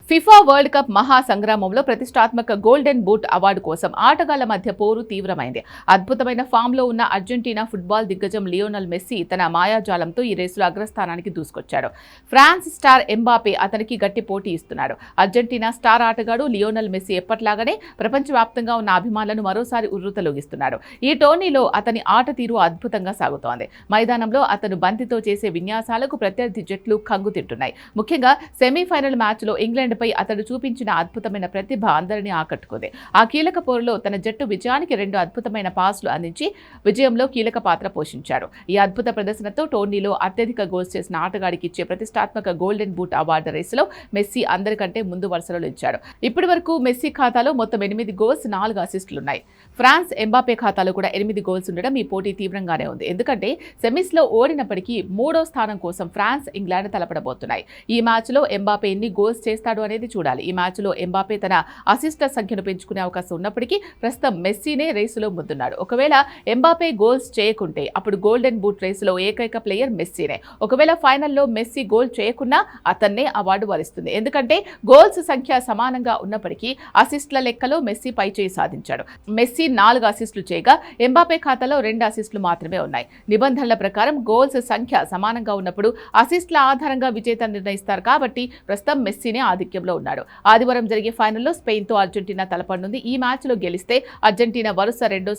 FIFA world cup మహా సంగ్రామంలో ప్రతిష్టాత్మక గోల్డెన్ బూట్ అవార్డు కోసం ఆటగాళ్ల మధ్య పోరు తీవ్రమైంది. అద్భుతమైన ఫామ్లో ఉన్న అర్జెంటీనా ఫుట్బాల్ దిగ్గజం లియోనల్ మెస్సీ తన మాయాజాలంతో ఈ రేసులో అగ్రస్థానానికి దూసుకొచ్చాడు. ఫ్రాన్స్ స్టార్ ఎంబాపే అతనికి గట్టి పోటీ ఇస్తున్నాడు. అర్జెంటీనా స్టార్ ఆటగాడు లియోనల్ మెస్సీ ఎప్పట్లాగానే ప్రపంచవ్యాప్తంగా ఉన్న అభిమానులను మరోసారి ఉర్రూతలూగిస్తున్నాడు. ఈ టోర్నీలో అతని ఆట తీరు అద్భుతంగా సాగుతోంది. మైదానంలో అతను బంతితో చేసే విన్యాసాలకు ప్రత్యర్థి జట్లు కంగుతింటున్నాయి. ముఖ్యంగా సెమీఫైనల్ మ్యాచ్లో ఇంగ్లాండ్ పై అతడు చూపించిన అద్భుతమైన ప్రతిభ అందరినీ ఆకట్టుకుంది. ఆ కీలక పోరులో తన జట్టు విజయానికి 2 అద్భుతమైన పాస్లు అందించి విజయంలో కీలక పాత్ర పోషించాడు. ఈ అద్భుత ప్రదర్శనతో టోర్నీలో అత్యధిక గోల్స్ చేసిన ఆటగాడికి ఇచ్చే ప్రతిష్టాత్మక గోల్డెన్ బూట్ అవార్డు రేసులో మెస్సీ అందరికంటే ముందు వరుసలో నిలిచాడు. ఇప్పటి వరకు మెస్సీ ఖాతాలో మొత్తం 8 గోల్స్, 4 అసిస్టులున్నాయి. ఫ్రాన్స్ ఎంబాపే ఖాతాలో కూడా 8 గోల్స్ ఉండడం ఈ పోటీ తీవ్రంగానే ఉంది. ఎందుకంటే సెమీస్లో ఓడినప్పటికీ 3వ స్థానం కోసం ఫ్రాన్స్, ఇంగ్లాండ్ తలపడబోతున్నాయి. ఈ మ్యాచ్లో ఎంబాపే ఎన్ని గోల్స్ చేస్తాడు అనేది చూడాలి. ఈ మ్యాచ్లో ఎంబాపే తన అసిస్ట్ల సంఖ్యను పెంచుకునే అవకాశం ఉన్నప్పటికీ ప్రస్తుతం మెస్సీనే రేసులో ముందున్నాడు. ఒకవేళ ఎంబాపే గోల్స్ చేయకుంటే అప్పుడు గోల్డెన్ బూట్ రేసులో ఏకైక ప్లేయర్ మెస్సీనే. ఒకవేళ ఫైనల్లో మెస్సీ గోల్ చేయకున్నా అతన్నే అవార్డు వరిస్తుంది. ఎందుకంటే గోల్స్ సంఖ్య సమానంగా ఉన్నప్పటికీ అసిస్ట్ల లెక్కలో మెస్సీ పైచేయి సాధించాడు. మెస్సీ 4 అసిస్టులు చేయగా ఎంబాపే ఖాతాలో 2 అసిస్టులు మాత్రమే ఉన్నాయి. నిబంధనల ప్రకారం గోల్స్ సంఖ్య సమానంగా ఉన్నప్పుడు అసిస్ట్ల ఆధారంగా విజేత నిర్ణయిస్తారు. కాబట్టి ప్రస్తుతం మెస్సీనే ఆధిక్యంలో ఉన్నాడు. ఆదివారం జరిగే ఫైనల్లో స్పెయిన్తో అర్జెంటీనా తలపడనుంది. ఈ మ్యాచ్లో గెలిస్తే అర్జెంటీనా వరుస 2వ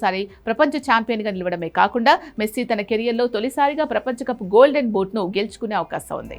ప్రపంచ ఛాంపియన్గా నిలవడమే కాకుండా మెస్సీ తన కెరియర్లో తొలిసారిగా ప్రపంచ కప్ గోల్డెన్ బూట్ను గెలుచుకునే అవకాశం ఉంది.